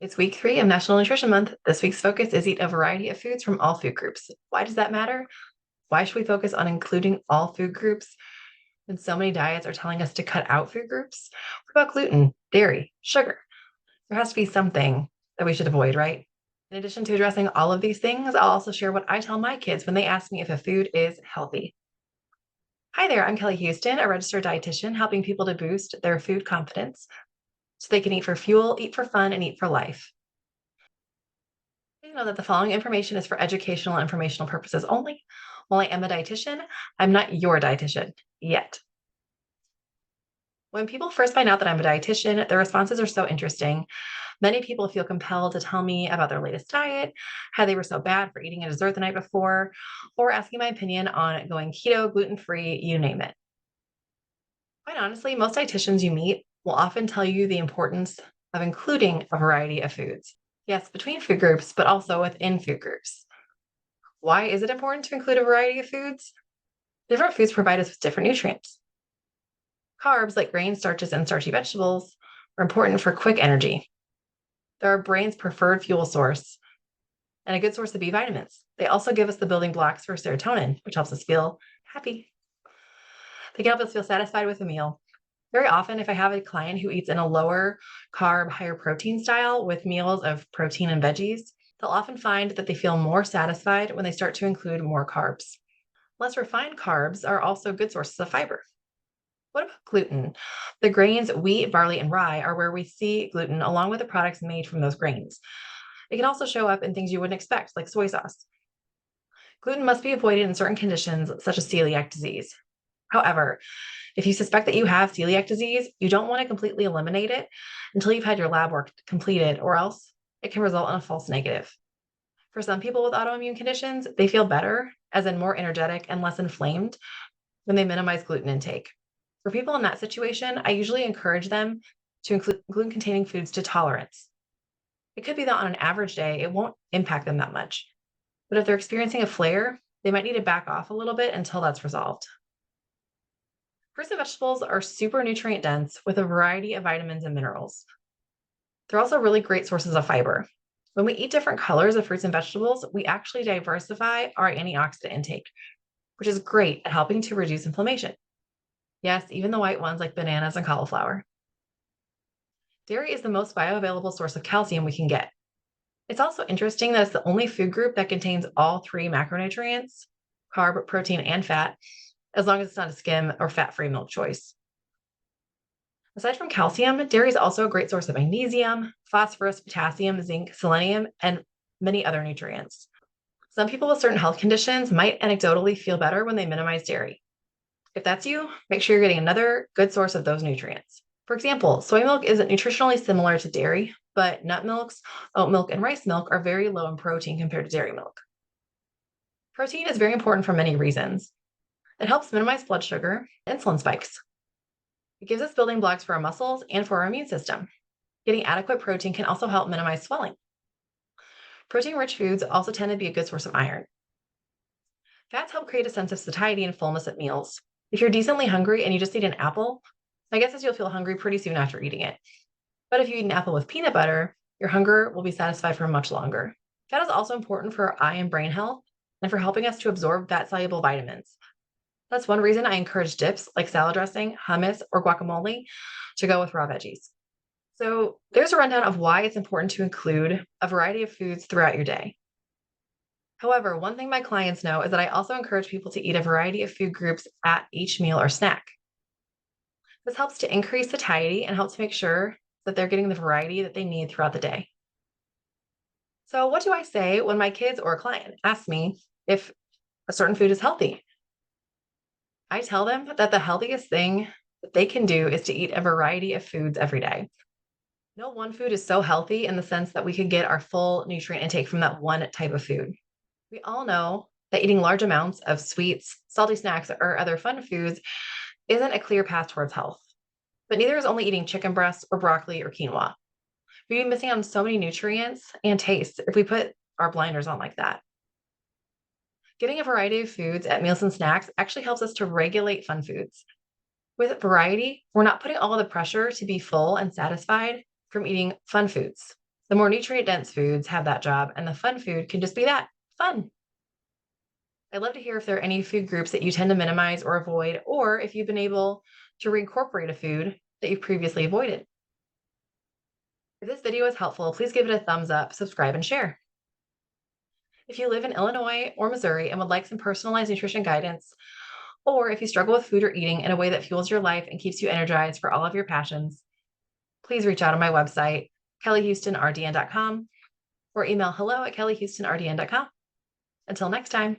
It's week 3 of National Nutrition Month. This week's focus is eat a variety of foods from all food groups. Why does that matter? Why should we focus on including all food groups when so many diets are telling us to cut out food groups? What about gluten, dairy, sugar? There has to be something that we should avoid, right? In addition to addressing all of these things, I'll also share what I tell my kids when they ask me if a food is healthy. Hi there, I'm Kelly Houston, a registered dietitian helping people to boost their food confidence so they can eat for fuel, eat for fun, and eat for life. Please know that the following information is for educational and informational purposes only. While I am a dietitian, I'm not your dietitian yet. When people first find out that I'm a dietitian, their responses are so interesting. Many people feel compelled to tell me about their latest diet, how they were so bad for eating a dessert the night before, or asking my opinion on going keto, gluten free, you name it. Quite honestly, most dietitians you meet will often tell you the importance of including a variety of foods. Yes, between food groups, but also within food groups. Why is it important to include a variety of foods? Different foods provide us with different nutrients. Carbs, like grains, starches, and starchy vegetables, are important for quick energy. They're our brain's preferred fuel source and a good source of B vitamins. They also give us the building blocks for serotonin, which helps us feel happy. They can help us feel satisfied with a meal. Very often, if I have a client who eats in a lower carb, higher protein style with meals of protein and veggies, they'll often find that they feel more satisfied when they start to include more carbs. Less refined carbs are also good sources of fiber. What about gluten? The grains wheat, barley, and rye are where we see gluten along with the products made from those grains. It can also show up in things you wouldn't expect, like soy sauce. Gluten must be avoided in certain conditions, such as celiac disease. However, if you suspect that you have celiac disease, you don't want to completely eliminate it until you've had your lab work completed, or else it can result in a false negative. For some people with autoimmune conditions, they feel better, as in more energetic and less inflamed, when they minimize gluten intake. For people in that situation, I usually encourage them to include gluten containing foods to tolerance. It could be that on an average day, it won't impact them that much. But if they're experiencing a flare, they might need to back off a little bit until that's resolved. Fruits and vegetables are super nutrient dense with a variety of vitamins and minerals. They're also really great sources of fiber. When we eat different colors of fruits and vegetables, we actually diversify our antioxidant intake, which is great at helping to reduce inflammation. Yes, even the white ones like bananas and cauliflower. Dairy is the most bioavailable source of calcium we can get. It's also interesting that it's the only food group that contains all three macronutrients, carb, protein, and fat, as long as it's not a skim or fat-free milk choice. Aside from calcium, dairy is also a great source of magnesium, phosphorus, potassium, zinc, selenium, and many other nutrients. Some people with certain health conditions might anecdotally feel better when they minimize dairy. If that's you, make sure you're getting another good source of those nutrients. For example, soy milk isn't nutritionally similar to dairy, but nut milks, oat milk, and rice milk are very low in protein compared to dairy milk. Protein is very important for many reasons. It helps minimize blood sugar, insulin spikes. It gives us building blocks for our muscles and for our immune system. Getting adequate protein can also help minimize swelling. Protein-rich foods also tend to be a good source of iron. Fats help create a sense of satiety and fullness at meals. If you're decently hungry and you just eat an apple, my guess is you'll feel hungry pretty soon after eating it. But if you eat an apple with peanut butter, your hunger will be satisfied for much longer. Fat is also important for our eye and brain health and for helping us to absorb fat-soluble vitamins. That's one reason I encourage dips like salad dressing, hummus, or guacamole to go with raw veggies. So there's a rundown of why it's important to include a variety of foods throughout your day. However, one thing my clients know is that I also encourage people to eat a variety of food groups at each meal or snack. This helps to increase satiety and helps make sure that they're getting the variety that they need throughout the day. So, what do I say when my kids or a client ask me if a certain food is healthy? I tell them that the healthiest thing that they can do is to eat a variety of foods every day. No one food is so healthy in the sense that we could get our full nutrient intake from that one type of food. We all know that eating large amounts of sweets, salty snacks, or other fun foods isn't a clear path towards health. But neither is only eating chicken breasts or broccoli or quinoa. We'd be missing out on so many nutrients and tastes if we put our blinders on like that. Getting a variety of foods at meals and snacks actually helps us to regulate fun foods. With variety, we're not putting all the pressure to be full and satisfied from eating fun foods. The more nutrient dense foods have that job, and the fun food can just be that fun. I'd love to hear if there are any food groups that you tend to minimize or avoid, or if you've been able to reincorporate a food that you've previously avoided. If this video is helpful, please give it a thumbs up, subscribe, and share. If you live in Illinois or Missouri and would like some personalized nutrition guidance, or if you struggle with food or eating in a way that fuels your life and keeps you energized for all of your passions, please reach out on my website, kellyhoustonrdn.com, or email hello@kellyhoustonrdn.com. Until next time.